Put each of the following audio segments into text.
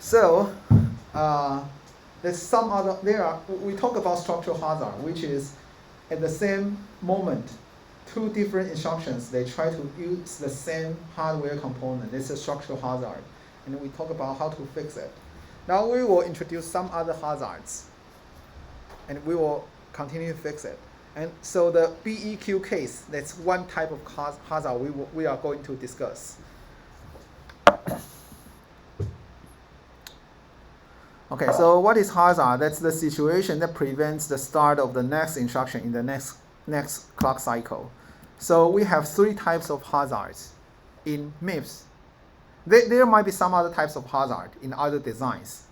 So there's some other. We talk about structural hazard, which is at the same moment, two different instructions. They try to use the same hardware component. It's a structural hazard, and we talk about how to fix it. Now we will introduce some other hazards, and we will continue to fix it. And so the BEQ case, that's one type of hazard we are going to discuss. Okay, so what is hazard? That's the situation that prevents the start of the next instruction in the next clock cycle. So we have three types of hazards in MIPS. There might be some other types of hazard in other designs.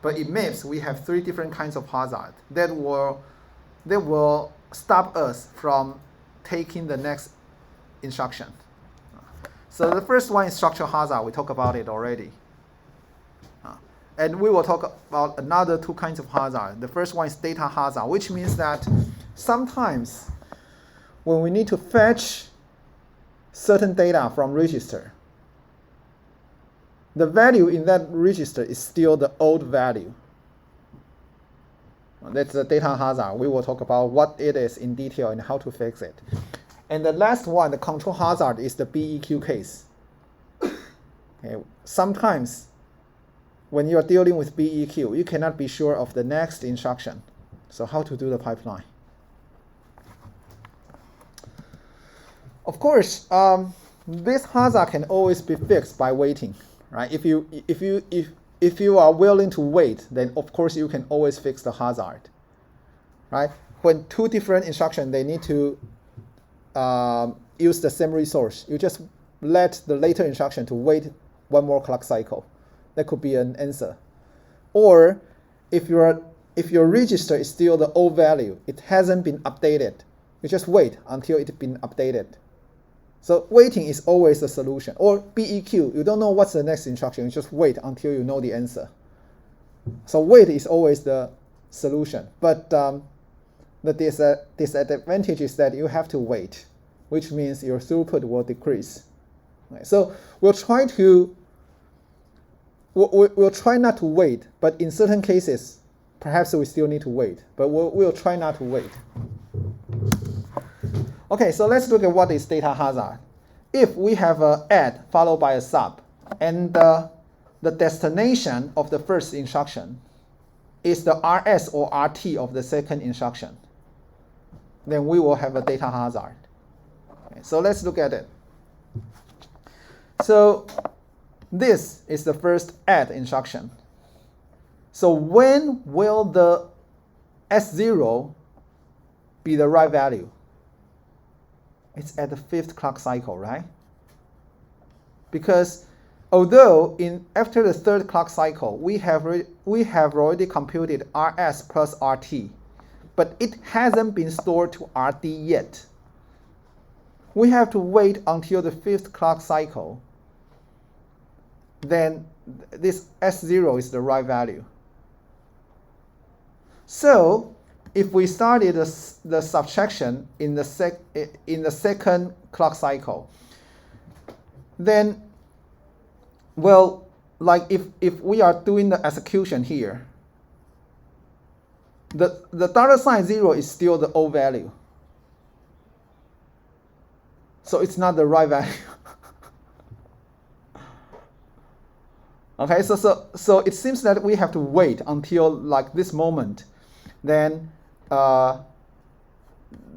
But in MIPS, we have three different kinds of hazard that will stop us from taking the next instruction. So the first one is structural hazard. We talked about it already. And we will talk about another two kinds of hazard. The first one is data hazard, which means that sometimes when we need to fetch certain data from register, the value in that register is still the old value. That's the data hazard. We will talk about what it is in detail and how to fix it. And the last one, the control hazard, is the BEQ case. Okay. Sometimes when you are dealing with BEQ, you cannot be sure of the next instruction. So how to do the pipeline? Of course, this hazard can always be fixed by waiting, right? If you are willing to wait, then of course you can always fix the hazard, right? When two different instructions, they need to use the same resource, you just let the later instruction to wait one more clock cycle. That could be an answer. Or if your register is still the old value, it hasn't been updated, you just wait until it's been updated. So waiting is always the solution. Or BEQ, you don't know what's the next instruction, you just wait until you know the answer. So wait is always the solution. But the disadvantage is that you have to wait, which means your throughput will decrease. Right? So we'll try not to wait, but in certain cases, perhaps we still need to wait, but we'll try not to wait. Okay, so let's look at what is data hazard. If we have an add followed by a sub, and the destination of the first instruction is the RS or RT of the second instruction, then we will have a data hazard. Okay, so let's look at it. So this is the first add instruction. So when will the S0 be the right value? It's at the 5th clock cycle, right? Because although after the 3rd clock cycle, we have already computed RS plus RT, but it hasn't been stored to RD yet. We have to wait until the 5th clock cycle. Then this S0 is the right value. So if we started the subtraction in the second clock cycle, then, well, like if we are doing the execution here, the $0 is still the old value. So it's not the right value. Okay, so it seems that we have to wait until like this moment. Then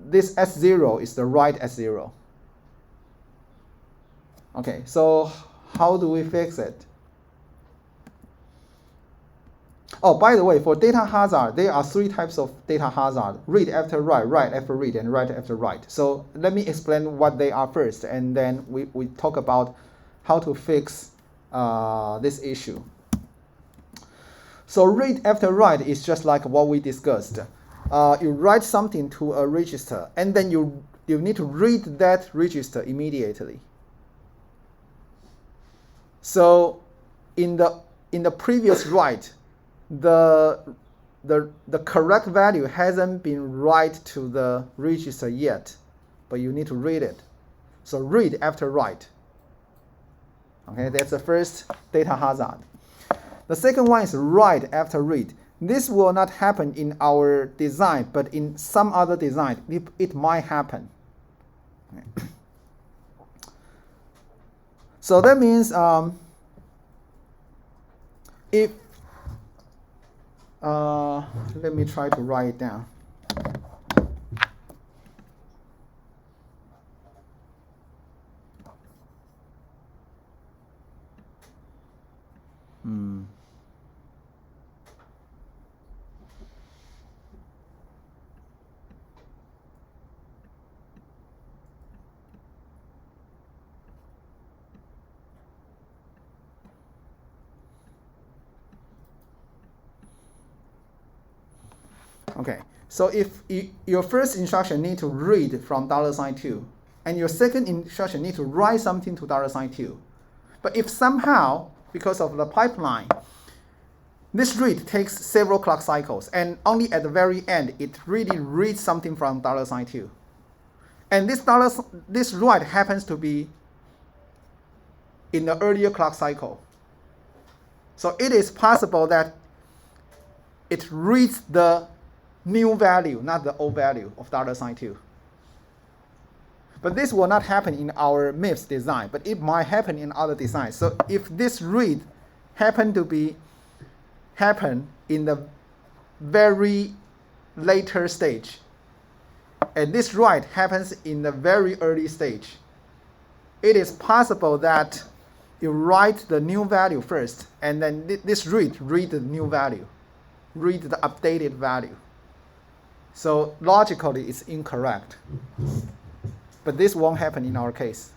this S0 is the right S0. Okay, so how do we fix it? Oh, by the way, for data hazard, there are three types of data hazard: read after write, write after read, and write after write. So let me explain what they are first, and then we talk about how to fix this issue. So read after write is just like what we discussed. You write something to a register, and then you need to read that register immediately. So in the previous write, the correct value hasn't been write to the register yet, but you need to read it. So read after write. Okay, that's the first data hazard. The second one is write after read. This will not happen in our design, but in some other design, it might happen. So that means if let me try to write it down. Okay, so if your first instruction need to read from $2, and your second instruction need to write something to $2, but if somehow, because of the pipeline, this read takes several clock cycles, and only at the very end, it really reads something from $2. And this write happens to be in the earlier clock cycle. So it is possible that it reads the new value, not the old value of $2. But this will not happen in our MIPS design, but it might happen in other designs. So if this read happen in the very later stage, and this write happens in the very early stage, it is possible that you write the new value first, and then this read the new value, read the updated value. So logically, it's incorrect. But this won't happen in our case.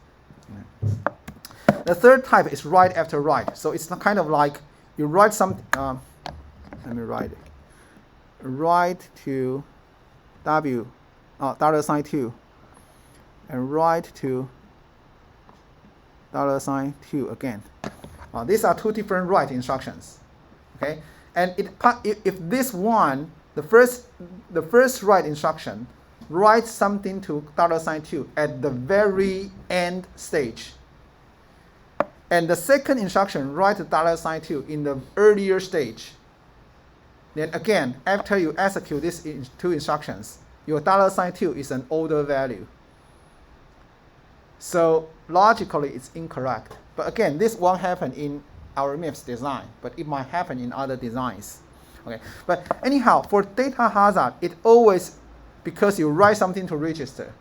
The third type is write after write. So it's kind of like you write something. Let me write it. Write to $2, and write to $2 again. These are two different write instructions. Okay, and if this one, the first write instruction, write something to $2 at the very end stage, and the second instruction write to $2 in the earlier stage, then again, after you execute these two instructions, your $2 is an older value. So logically, it's incorrect. But again, this won't happen in our MIPS design, but it might happen in other designs. Okay, but anyhow, for data hazard, it always, because you write something to register,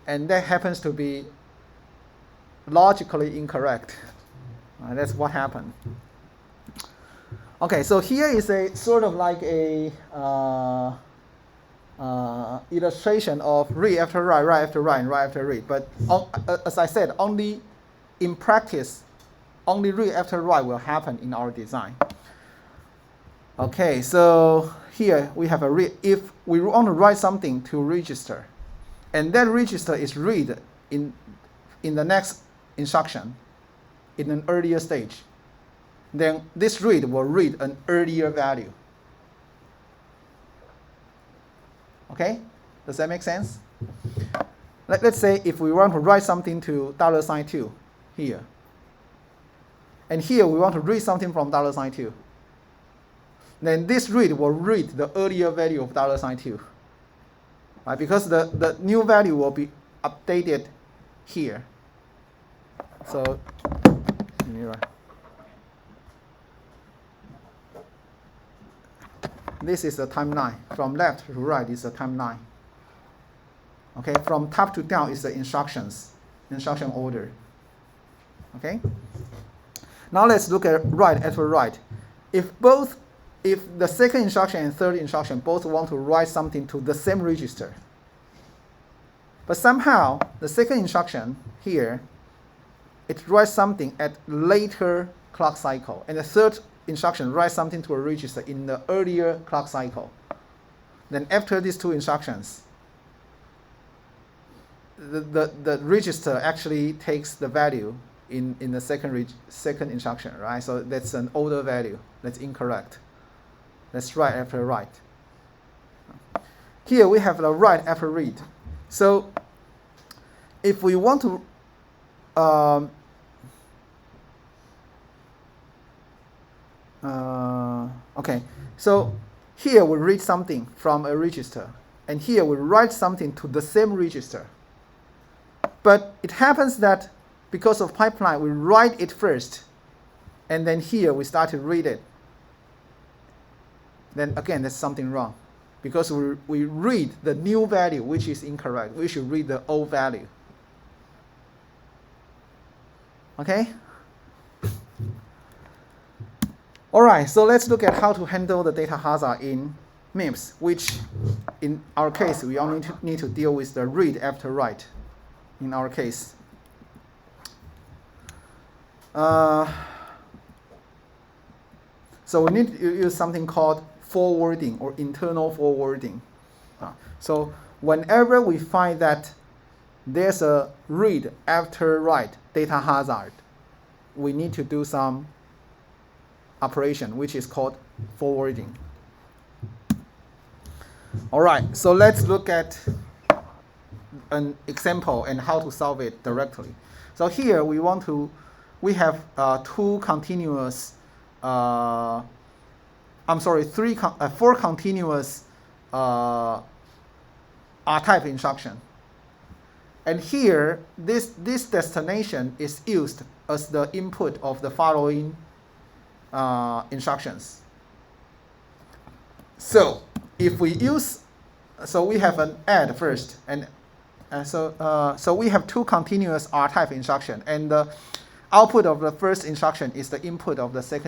and that happens to be logically incorrect. That's what happened. Okay, so here is a sort of like a illustration of read after write, write after write, and write after read. But as I said, only in practice, only read after write will happen in our design. Okay, so here we have a read. If we want to write something to register, and that register is read in the next instruction, in an earlier stage, then this read will read an earlier value. Okay, does that make sense? Let's say if we want to write something to $2 here, and here we want to read something from $2, then this read will read the earlier value of $2, right? Because the new value will be updated here. So let me write. This is the timeline. From left to right is the timeline. Okay, from top to down is the instruction order. Okay. Now let's look at write after write. If the second instruction and third instruction both want to write something to the same register, but somehow the second instruction here, it writes something at later clock cycle, and the third instruction writes something to a register in the earlier clock cycle, then after these two instructions, the register actually takes the value in the second instruction, right? So that's an older value. That's incorrect. That's write after write. Here we have the write after read. So if we want to Okay, so here we read something from a register, and here we write something to the same register. But it happens that because of pipeline, we write it first, and then here we start to read it. Then again, there's something wrong, because we read the new value, which is incorrect. We should read the old value. Okay? All right, so let's look at how to handle the data hazard in MIPS, which in our case, we only need to deal with the read after write in our case. So we need to use something called forwarding or internal forwarding. So whenever we find that there's a read after write data hazard, we need to do some operation which is called forwarding. All right, so let's look at an example and how to solve it directly. So here we have four continuous R-type instruction. And here, this destination is used as the input of the following instructions. So if we use, so we have an add first, and so we have two continuous R-type instruction, and the output of the first instruction is the input of the second